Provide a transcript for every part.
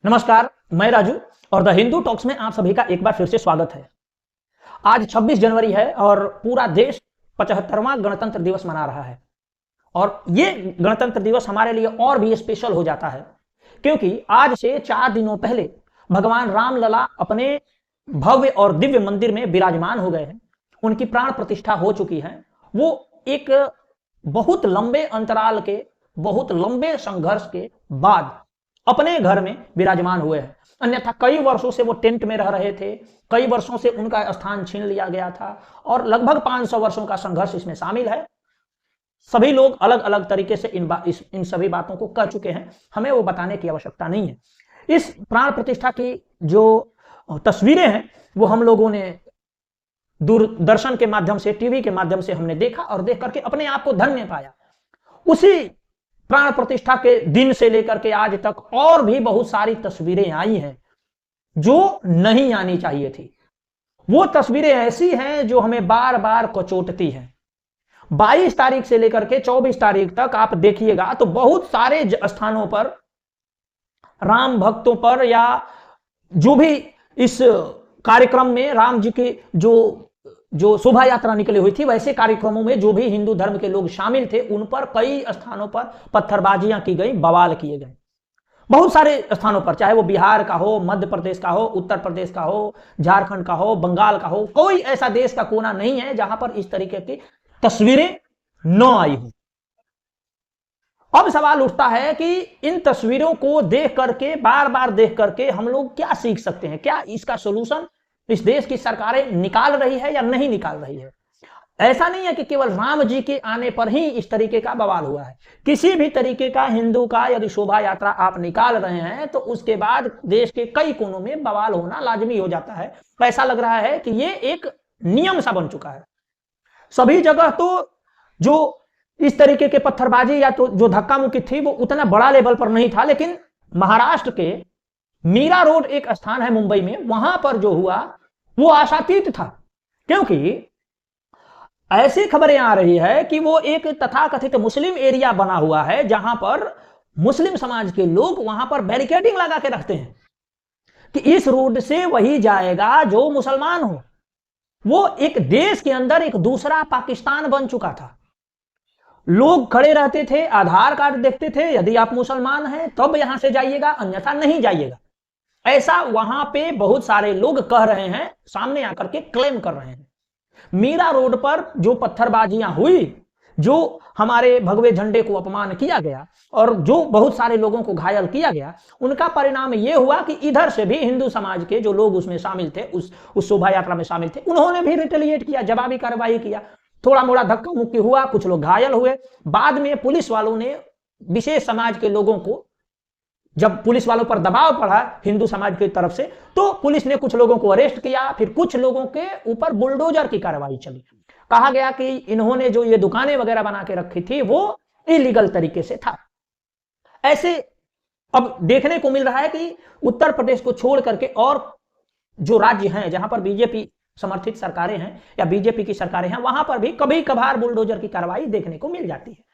नमस्कार, मैं राजू और द हिंदू टॉक्स में आप सभी का एक बार फिर से स्वागत है। आज 26 जनवरी है और पूरा देश 75वां गणतंत्र दिवस मना रहा है। और ये गणतंत्र दिवस हमारे लिए और भी स्पेशल हो जाता है क्योंकि आज से 4 दिनों पहले भगवान रामलला अपने भव्य और दिव्य मंदिर में विराजमान हो गए हैं। उनकी प्राण प्रतिष्ठा हो चुकी है। वो एक बहुत लंबे अंतराल के, बहुत लंबे संघर्ष के बाद अपने घर में विराजमान हुए हैं। अन्यथा कई वर्षों से वो टेंट में रह रहे थे, कई वर्षों से उनका स्थान छीन लिया गया था और लगभग 500 वर्षों का संघर्ष इसमें शामिल है। सभी लोग अलग अलग तरीके से इन सभी बातों को कह चुके हैं, हमें वो बताने की आवश्यकता नहीं है। इस प्राण प्रतिष्ठा की जो तस्वीरें हैं वो हम लोगों ने दूरदर्शन के माध्यम से, टीवी के माध्यम से हमने देखा और देख करके अपने आप को धन्य पाया। उसी प्राण प्रतिष्ठा के दिन से लेकर के आज तक और भी बहुत सारी तस्वीरें आई हैं जो नहीं आनी चाहिए थी। वो तस्वीरें ऐसी हैं जो हमें बार बार कचोटती हैं। 22 तारीख से लेकर के 24 तारीख तक आप देखिएगा तो बहुत सारे स्थानों पर राम भक्तों पर, या जो भी इस कार्यक्रम में राम जी की जो शोभा यात्रा निकली हुई थी, वैसे कार्यक्रमों में जो भी हिंदू धर्म के लोग शामिल थे उन पर कई स्थानों पर पत्थरबाजियां की गई, बवाल किए गए। बहुत सारे स्थानों पर, चाहे वो बिहार का हो, मध्य प्रदेश का हो, उत्तर प्रदेश का हो, झारखंड का हो, बंगाल का हो, कोई ऐसा देश का कोना नहीं है जहां पर इस तरीके की तस्वीरें न आई हो। अब सवाल उठता है कि इन तस्वीरों को देख करके, बार बार देख करके हम लोग क्या सीख सकते हैं? क्या इसका सोल्यूशन इस देश की सरकारें निकाल रही है या नहीं निकाल रही है? ऐसा नहीं है कि केवल राम जी के आने पर ही इस तरीके का बवाल हुआ है। किसी भी तरीके का हिंदू का यदि शोभा यात्रा आप निकाल रहे हैं तो उसके बाद देश के कई कोनों में बवाल होना लाजमी हो जाता है। ऐसा लग रहा है कि ये एक नियम सा बन चुका है। सभी जगह तो जो इस तरीके के पत्थरबाजी या तो जो धक्का मुक्की थी वो उतना बड़ा लेवल पर नहीं था, लेकिन महाराष्ट्र के मीरा रोड एक स्थान है मुंबई में, वहां पर जो हुआ वो आशातीत था। क्योंकि ऐसी खबरें आ रही है कि वो एक तथाकथित मुस्लिम एरिया बना हुआ है जहां पर मुस्लिम समाज के लोग वहां पर बैरिकेडिंग लगा के रखते हैं कि इस रोड से वही जाएगा जो मुसलमान हो। वो एक देश के अंदर एक दूसरा पाकिस्तान बन चुका था। लोग खड़े रहते थे, आधार कार्ड देखते थे, यदि आप मुसलमान हैं तब यहां से जाइएगा, अन्यथा नहीं जाइएगा। ऐसा वहां पे बहुत सारे लोग कह रहे हैं, सामने आकर के क्लेम कर रहे हैं। मीरा रोड पर जो पत्थरबाजियां हुई, जो हमारे भगवे झंडे को अपमान किया गया और जो बहुत सारे लोगों को घायल किया गया, उनका परिणाम यह हुआ कि इधर से भी हिंदू समाज के जो लोग उसमें शामिल थे, उस शोभा यात्रा में शामिल थे, उन्होंने भी रिटेलिएट किया, जवाबी कार्रवाई किया। थोड़ा मोड़ा धक्का मुक्की हुआ, कुछ लोग घायल हुए। बाद में पुलिस वालों ने, विशेष समाज के लोगों को, जब पुलिस वालों पर दबाव पड़ा हिंदू समाज की तरफ से, तो पुलिस ने कुछ लोगों को अरेस्ट किया। फिर कुछ लोगों के ऊपर बुलडोजर की कार्रवाई चली। कहा गया कि इन्होंने जो ये दुकानें वगैरह बना के रखी थी वो इलीगल तरीके से था। ऐसे अब देखने को मिल रहा है कि उत्तर प्रदेश को छोड़ करके और जो राज्य हैं जहां पर बीजेपी समर्थित सरकारें हैं या बीजेपी की सरकारें हैं, वहां पर भी कभी कभार बुलडोजर की कार्रवाई देखने को मिल जाती है।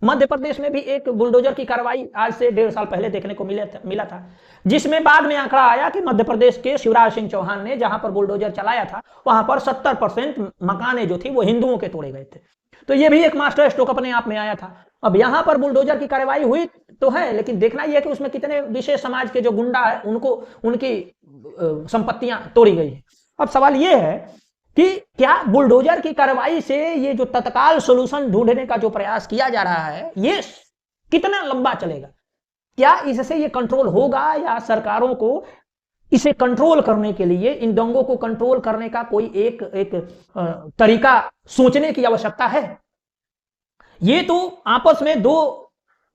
मध्य प्रदेश में भी एक बुलडोजर की कार्रवाई आज से 1.5 साल पहले देखने को मिला था, जिसमें बाद में आंकड़ा आया कि मध्य प्रदेश के शिवराज सिंह चौहान ने जहां पर बुलडोजर चलाया था वहां पर 70% मकानें जो थी वो हिंदुओं के तोड़े गए थे। तो ये भी एक मास्टर स्ट्रोक अपने आप में आया था। अब यहां पर बुलडोजर की कार्रवाई हुई तो है, लेकिन देखना यह है कि उसमें कितने विशेष समाज के जो गुंडा है उनको उनकी संपत्तियां तोड़ी गई है। अब सवाल यह है कि क्या बुलडोजर की कार्रवाई से ये जो तत्काल सॉल्यूशन ढूंढने का जो प्रयास किया जा रहा है ये कितना लंबा चलेगा? क्या इससे ये कंट्रोल होगा या सरकारों को इसे कंट्रोल करने के लिए, इन दंगों को कंट्रोल करने का कोई एक तरीका सोचने की आवश्यकता है? ये तो आपस में दो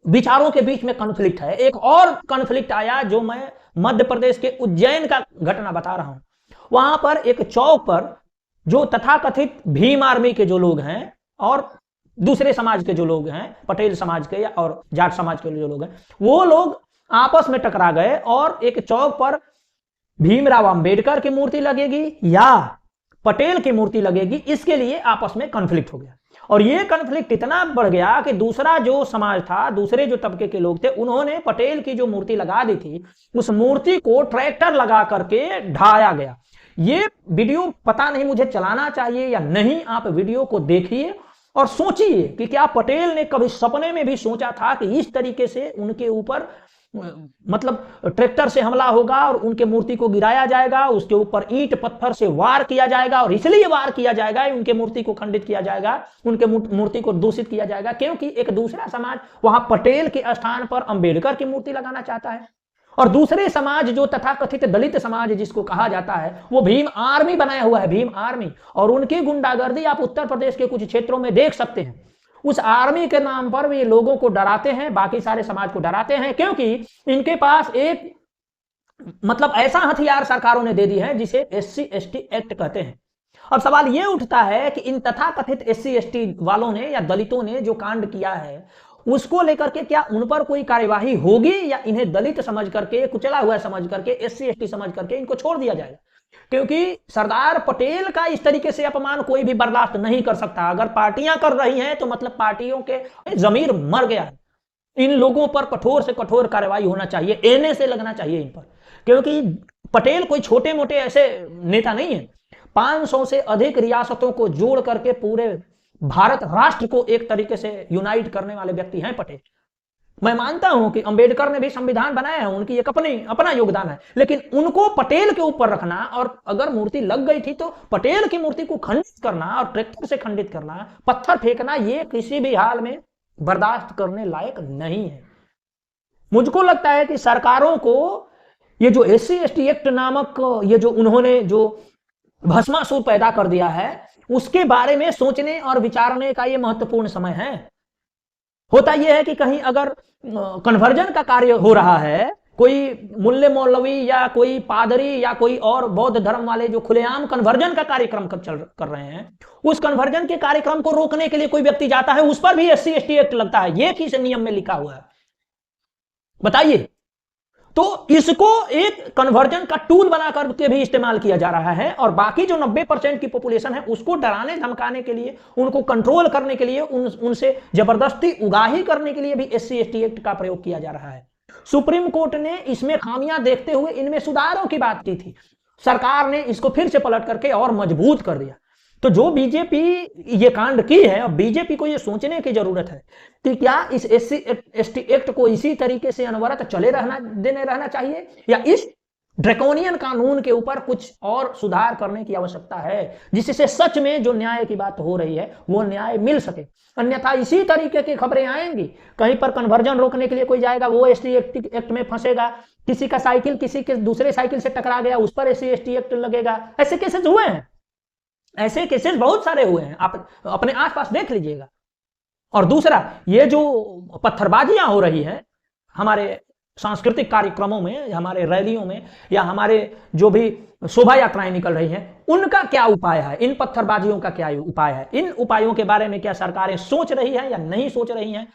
विचारों के बीच में कॉन्फ्लिक्ट है। एक और कॉन्फ्लिक्ट आया जो मैं मध्य प्रदेश के उज्जैन का घटना बता रहा हूं। वहां पर एक चौक पर जो तथाकथित भीम आर्मी के जो लोग हैं और दूसरे समाज के जो लोग हैं, पटेल समाज के और जाट समाज के जो लोग हैं, वो लोग आपस में टकरा गए और एक चौक पर भीमराव अंबेडकर की मूर्ति लगेगी या पटेल की मूर्ति लगेगी, इसके लिए आपस में कॉन्फ्लिक्ट हो गया। और ये कन्फ्लिक्ट इतना बढ़ गया कि दूसरा जो समाज था, दूसरे जो तबके के लोग थे, उन्होंने पटेल की जो मूर्ति लगा दी थी, उस मूर्ति को ट्रैक्टर लगा करके ढाया गया। ये वीडियो पता नहीं मुझे चलाना चाहिए या नहीं, आप वीडियो को देखिए और सोचिए कि क्या पटेल ने कभी सपने में भी सोचा था कि इस तरीके से उनके ऊपर मतलब ट्रैक्टर से हमला होगा और उनके मूर्ति को गिराया जाएगा, उसके ऊपर ईंट पत्थर से वार किया जाएगा, और इसलिए वार किया जाएगा, उनके मूर्ति को खंडित किया जाएगा, उनके मूर्ति को दूषित किया जाएगा क्योंकि एक दूसरा समाज वहां पटेल के स्थान पर अंबेडकर की मूर्ति लगाना चाहता है, और दूसरे समाज जो तथाकथित दलित समाज जिसको कहा जाता है, वो भीम आर्मी बनाया हुआ है, भीम आर्मी, और उनकी गुंडागर्दी आप उत्तर प्रदेश के कुछ क्षेत्रों में देख सकते हैं। उस आर्मी के नाम पर वे लोगों को डराते हैं, बाकी सारे समाज को डराते हैं, क्योंकि इनके पास एक मतलब ऐसा हथियार सरकारों ने दे दी है जिसे SC/ST एक्ट कहते हैं। अब सवाल यह उठता है कि इन तथाकथित SC/ST वालों ने या दलितों ने जो कांड किया है उसको लेकर के क्या उन पर कोई कार्यवाही होगी, या इन्हें दलित समझ करके, कुचला हुआ समझ करके, SC/ST समझ करके इनको छोड़ दिया जाएगा? क्योंकि सरदार पटेल का इस तरीके से अपमान कोई भी बर्दाश्त नहीं कर सकता। अगर पार्टियां कर रही हैं तो मतलब पार्टियों के जमीर मर गया है। इन लोगों पर कठोर से कठोर कार्रवाई होना चाहिए, एने से लगना चाहिए इन पर, क्योंकि पटेल कोई छोटे मोटे ऐसे नेता नहीं है। 500 से अधिक रियासतों को जोड़ करके पूरे भारत राष्ट्र को एक तरीके से यूनाइट करने वाले व्यक्ति हैं पटेल। मैं मानता हूं कि अंबेडकर ने भी संविधान बनाया है, उनकी एक अपना योगदान है, लेकिन उनको पटेल के ऊपर रखना, और अगर मूर्ति लग गई थी तो पटेल की मूर्ति को खंडित करना और ट्रैक्टर से खंडित करना, पत्थर फेंकना, ये किसी भी हाल में बर्दाश्त करने लायक नहीं है। मुझको लगता है कि सरकारों को ये जो SC/ST एक्ट नामक ये जो उन्होंने जो भस्मासुर पैदा कर दिया है, उसके बारे में सोचने और विचारने का ये महत्वपूर्ण समय है। होता यह है कि कहीं अगर कन्वर्जन का कार्य हो रहा है, कोई मुल्ले मौलवी या कोई पादरी या कोई और बौद्ध धर्म वाले जो खुलेआम कन्वर्जन का कार्यक्रम कर रहे हैं, उस कन्वर्जन के कार्यक्रम को रोकने के लिए कोई व्यक्ति जाता है, उस पर भी SC/ST एक्ट लगता है। यह किस नियम में लिखा हुआ है बताइए? तो इसको एक कन्वर्जन का टूल बना करके भी इस्तेमाल किया जा रहा है, और बाकी जो 90% की पॉपुलेशन है उसको डराने धमकाने के लिए, उनको कंट्रोल करने के लिए, उनसे जबरदस्ती उगाही करने के लिए भी SC/ST एक्ट का प्रयोग किया जा रहा है। सुप्रीम कोर्ट ने इसमें खामियां देखते हुए इनमें सुधारों की बात की थी, सरकार ने इसको फिर से पलट करके और मजबूत कर दिया। तो जो बीजेपी ये कांड की है, अब बीजेपी को ये सोचने की जरूरत है कि क्या इस SC/ST एक्ट को इसी तरीके से अनवरत चले रहना चाहिए, या इस ड्रैकोनियन कानून के ऊपर कुछ और सुधार करने की आवश्यकता है, जिससे सच में जो न्याय की बात हो रही है वो न्याय मिल सके। अन्यथा इसी तरीके की खबरें आएंगी, कहीं पर कन्वर्जन रोकने के लिए कोई जाएगा, वो SC/ST एक्ट में फंसेगा, किसी का साइकिल किसी के दूसरे साइकिल से टकरा गया, उस पर SC/ST एक्ट लगेगा। ऐसे केसेस हुए हैं, ऐसे केसेस बहुत सारे हुए हैं, आप अपने आसपास देख लीजिएगा। और दूसरा, ये जो पत्थरबाजियां हो रही हैं हमारे सांस्कृतिक कार्यक्रमों में, हमारे रैलियों में, या हमारे जो भी शोभा यात्राएं निकल रही हैं, उनका क्या उपाय है? इन पत्थरबाजियों का क्या उपाय है? इन उपायों के बारे में क्या सरकारें सोच रही हैं या नहीं सोच रही हैं?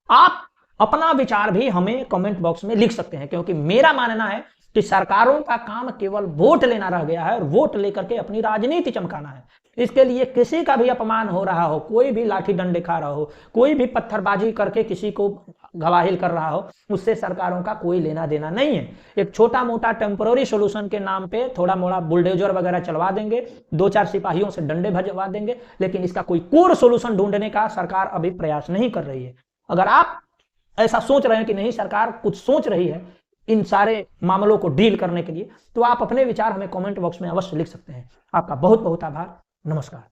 आप अपना विचार भी हमें कमेंट बॉक्स में लिख सकते हैं, क्योंकि मेरा मानना है कि सरकारों का काम केवल वोट लेना रह गया है, और वोट लेकर के अपनी राजनीति चमकाना है। इसके लिए किसी का भी अपमान हो रहा हो, कोई भी लाठी डंडे खा रहा हो, कोई भी पत्थरबाजी करके किसी को घवाहिल कर रहा हो, उससे सरकारों का कोई लेना देना नहीं है। एक छोटा मोटा टेम्पररी सोल्यूशन के नाम पे थोड़ा मोड़ा बुलडोजर वगैरह चलवा देंगे, 2-4 सिपाहियों से डंडे भजवा देंगे, लेकिन इसका कोई कोर सोल्यूशन ढूंढने का सरकार अभी प्रयास नहीं कर रही है। अगर आप ऐसा सोच रहे हैं कि नहीं, सरकार कुछ सोच रही है इन सारे मामलों को डील करने के लिए, तो आप अपने विचार हमें कमेंट बॉक्स में अवश्य लिख सकते हैं। आपका बहुत बहुत आभार। नमस्कार।